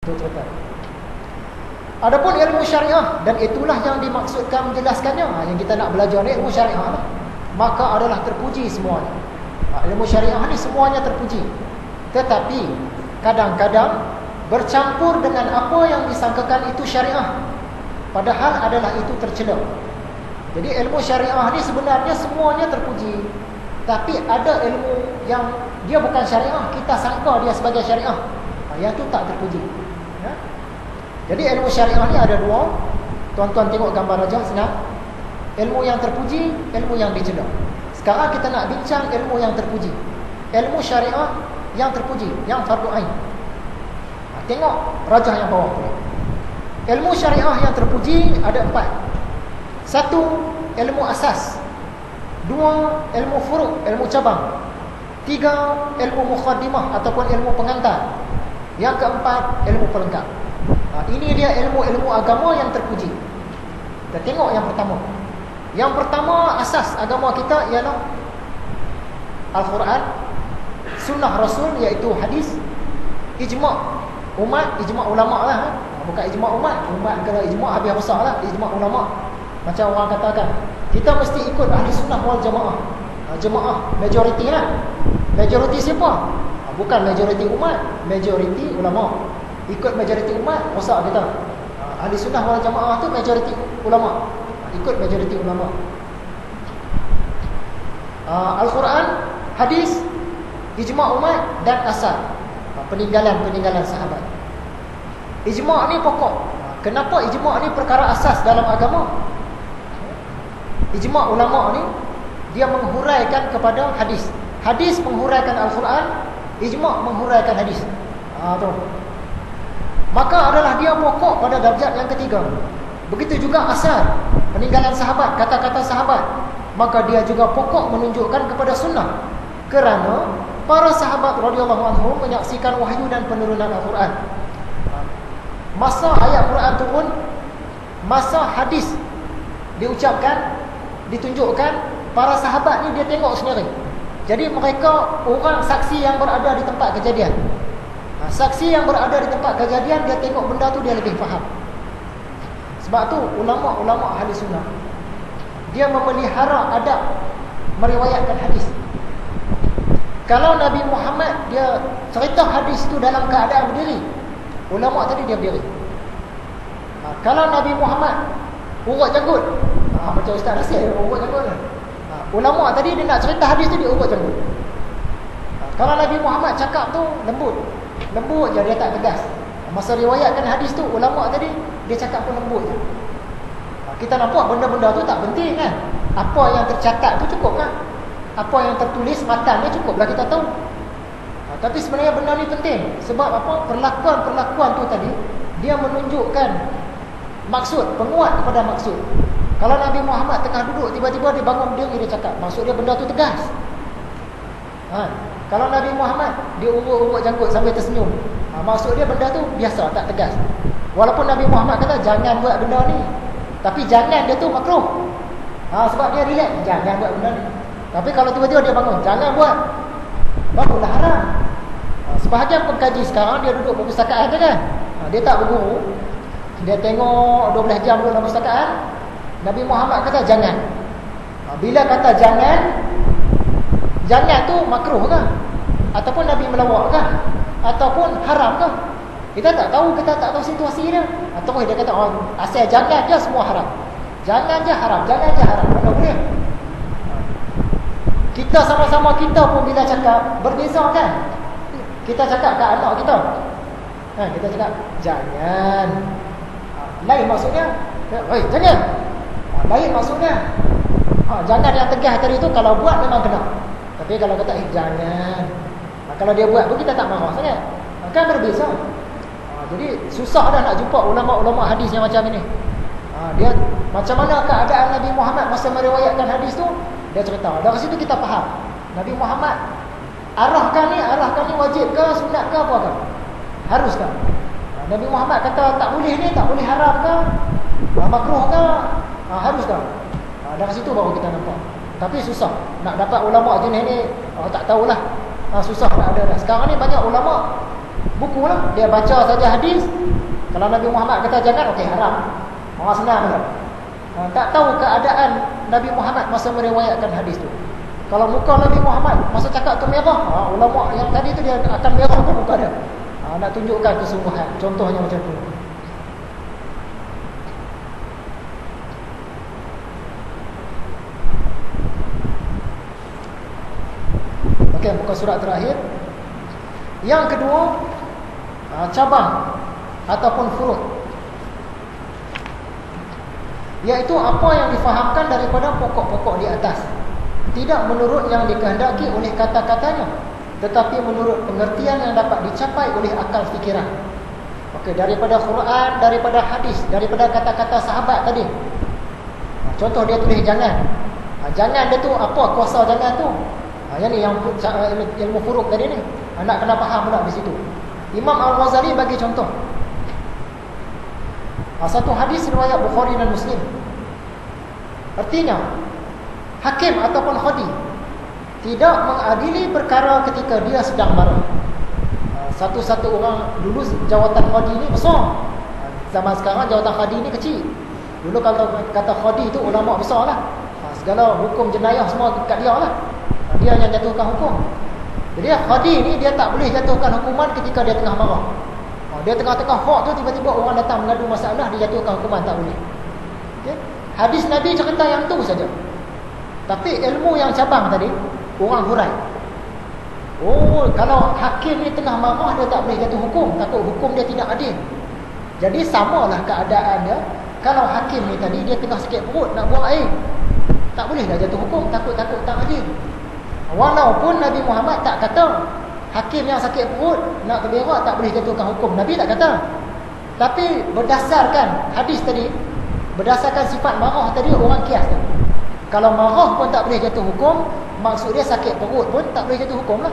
Itu cerita. Adapun ilmu syariah, dan itulah yang dimaksudkan menjelaskannya, yang kita nak belajar ni ilmu syariah lah, maka adalah terpuji semuanya. Ilmu syariah ni semuanya terpuji. Tetapi kadang-kadang bercampur dengan apa yang disangkakan itu syariah, padahal adalah itu tercela. Jadi ilmu syariah ni sebenarnya semuanya terpuji, tapi ada ilmu yang dia bukan syariah, kita sangka dia sebagai syariah, yang tu tak terpuji. Ya? Jadi ilmu syariah ni ada dua. Tuan-tuan tengok gambar aja, senang. Ilmu yang terpuji, ilmu yang dicela. Sekarang kita nak bincang ilmu yang terpuji, ilmu syariah yang terpuji, yang fardu ain. Tengok rajah yang bawah tu. Ilmu syariah yang terpuji ada 4. 1, ilmu asas. 2, ilmu furu', ilmu cabang. 3, ilmu mukhaddimah ataupun ilmu pengantar. Yang keempat, ilmu pelengkap. Ini dia ilmu-ilmu agama yang terpuji. Kita tengok yang pertama. Yang pertama, asas agama kita ialah Al-Quran, sunnah Rasul, iaitu hadis, ijma' umat, ijma' ulama' lah. Bukan ijma' umat. Umat kalau ijma' habis besar lah. Ijma' ulama'. Macam orang katakan, kita mesti ikut ahli sunnah wal jamaah. Jemaah, majoriti lah. Majoriti siapa? Bukan majoriti umat, majoriti ulama'. Ikut majoriti umat, rosak kita. Ahli sunnah wal jamaah tu majoriti ulama'. Ikut majoriti ulama'. Al-Quran, hadis, ijma' umat dan asar, peninggalan-peninggalan sahabat. Ijma' ni pokok. Kenapa ijma' ni perkara asas dalam agama? Ijma' ulama' ni dia menghuraikan kepada hadis. Hadis menghuraikan Al-Quran, ijma' menghuraikan hadis. Tu. Maka adalah dia pokok pada darjat yang ketiga. Begitu juga asar, peninggalan sahabat, kata-kata sahabat. Maka dia juga pokok menunjukkan kepada sunnah. Kerana para sahabat radhiyallahu anhum menyaksikan wahyu dan penurunan Al-Quran. Masa ayat Quran turun, masa hadis diucapkan, ditunjukkan, para sahabat ni dia tengok sendiri. Jadi mereka orang saksi yang berada di tempat kejadian. Saksi yang berada di tempat kejadian, dia tengok benda tu, dia lebih faham. Sebab tu ulama-ulama ahli sunnah, dia memelihara adab meriwayatkan hadis. Kalau Nabi Muhammad dia cerita hadis tu dalam keadaan berdiri, ulama tadi dia berdiri. Kalau Nabi Muhammad urut janggut, macam Ustaz Nasir urut janggut lah. Ulama tadi dia nak cerita hadis tu, dia urut janggut. Kalau Nabi Muhammad cakap tu lembut je, dia tak tegas. Masa riwayatkan hadis tu, ulama tadi dia cakap pun lembut je. Kita nampak benda-benda tu tak penting kan. Apa yang tercatat tu cukup kan. Apa yang tertulis matan ni cukuplah kita tahu. Tapi sebenarnya benda ni penting. Sebab apa? Perlakuan-perlakuan tu tadi dia menunjukkan maksud, penguat kepada maksud. Kalau Nabi Muhammad tengah duduk, tiba-tiba dia bangun berdiri, dia cakap, maksud dia benda tu tegas. Kalau Nabi Muhammad dia urut-urut janggut sambil tersenyum, maksud dia benda tu biasa, tak tegas. Walaupun Nabi Muhammad kata jangan buat benda ni, tapi jangan dia tu makruh. Sebab dia relax, jangan buat benda ni. Tapi kalau tiba-tiba dia bangun, jangan buat, barulah haram. Sebahagian pengkaji sekarang dia duduk perpustakaan je kan, dia tak berguru, dia tengok 12 jam duduk dalam perpustakaan. Nabi Muhammad kata jangan. Bila kata jangan tu makruh ke? Ataupun Nabi melawak ke? Ataupun haram ke? Kita tak tahu situasi dia. Ataupun dia kata asal jangan je semua haram. Jangan je haram, mana boleh. Kita sama-sama kita pun bila cakap berbeza kan. Kita cakap ke anak kita, kita cakap jangan, lain maksudnya jangan, lain maksudnya. Jangan yang tegas tadi tu kalau buat memang kena. Tapi kalau kata jangan, kalau dia buat pun kita tak marah sangat, kan berbeza. Jadi susah dah nak jumpa ulama-ulama hadis yang macam ini. Dia macam mana keadaan Nabi Muhammad masa meriwayatkan hadis tu, dia cerita. Dari situ kita faham Nabi Muhammad arahkan ni wajib ke, sunat ke, apa ke? Harus ke? Nabi Muhammad kata tak boleh ni, tak boleh, haram ke, makruh ke, harus ke? Dari situ baru kita nampak. Tapi susah nak dapat ulama jenis ni, tak tahulah. Susah nak ada dah. Sekarang ni banyak ulama buku lah. Dia baca saja hadis. Kalau Nabi Muhammad kata jangan, okey, haram. Orang senang kan? Tak tahu keadaan Nabi Muhammad masa meriwayatkan hadis tu. Kalau muka Nabi Muhammad masa cakap tu merah, ulama yang tadi tu dia akan merah ke muka dia. Nak tunjukkan kesungguhan. Contohnya macam tu. Okey, muka surat terakhir. Yang kedua, cabang ataupun furud, iaitu apa yang difahamkan daripada pokok-pokok di atas, tidak menurut yang dikehendaki oleh kata-katanya, tetapi menurut pengertian yang dapat dicapai oleh akal fikiran. Okey, daripada Quran, daripada hadis, daripada kata-kata sahabat tadi. Contoh dia tulis jangan. Jangan dia tu apa kuasa jangan tu? Yang ni yang ilmu furuk tadi ni. Nak kena faham pula di situ. Imam Al-Ghazali bagi contoh. Satu hadis riwayat Bukhari dan Muslim. Artinya, hakim ataupun qadi tidak mengadili perkara ketika dia sedang marah. Satu-satu orang dulu jawatan qadi ni besar. Zaman sekarang jawatan qadi ni kecil. Dulu kalau kata qadi tu ulama besar lah. Segala hukum jenayah semua kat dia lah. Dia yang jatuhkan hukum. Jadi qadi ni dia tak boleh jatuhkan hukuman ketika dia tengah marah. Dia tengah-tengah hak tu tiba-tiba orang datang mengadu masalah, dia jatuhkan hukuman, tak boleh. Okay? Hadis Nabi cerita yang tu saja. Tapi ilmu yang cabang tadi orang hurai. Oh, kalau hakim ni tengah marah, dia tak boleh jatuh hukum, takut hukum dia tidak adil. Jadi samalah keadaan dia. Kalau hakim ni tadi dia tengah sakit perut nak buang air, tak boleh dah jatuh hukum, takut-takut tak adil. Walaupun Nabi Muhammad tak kata hakim yang sakit perut nak berak tak boleh jatuhkan hukum, Nabi tak kata. Tapi berdasarkan hadis tadi, berdasarkan sifat marah tadi, orang kias kan? Kalau marah pun tak boleh jatuh hukum, maksud dia sakit perut pun tak boleh jatuh hukum lah.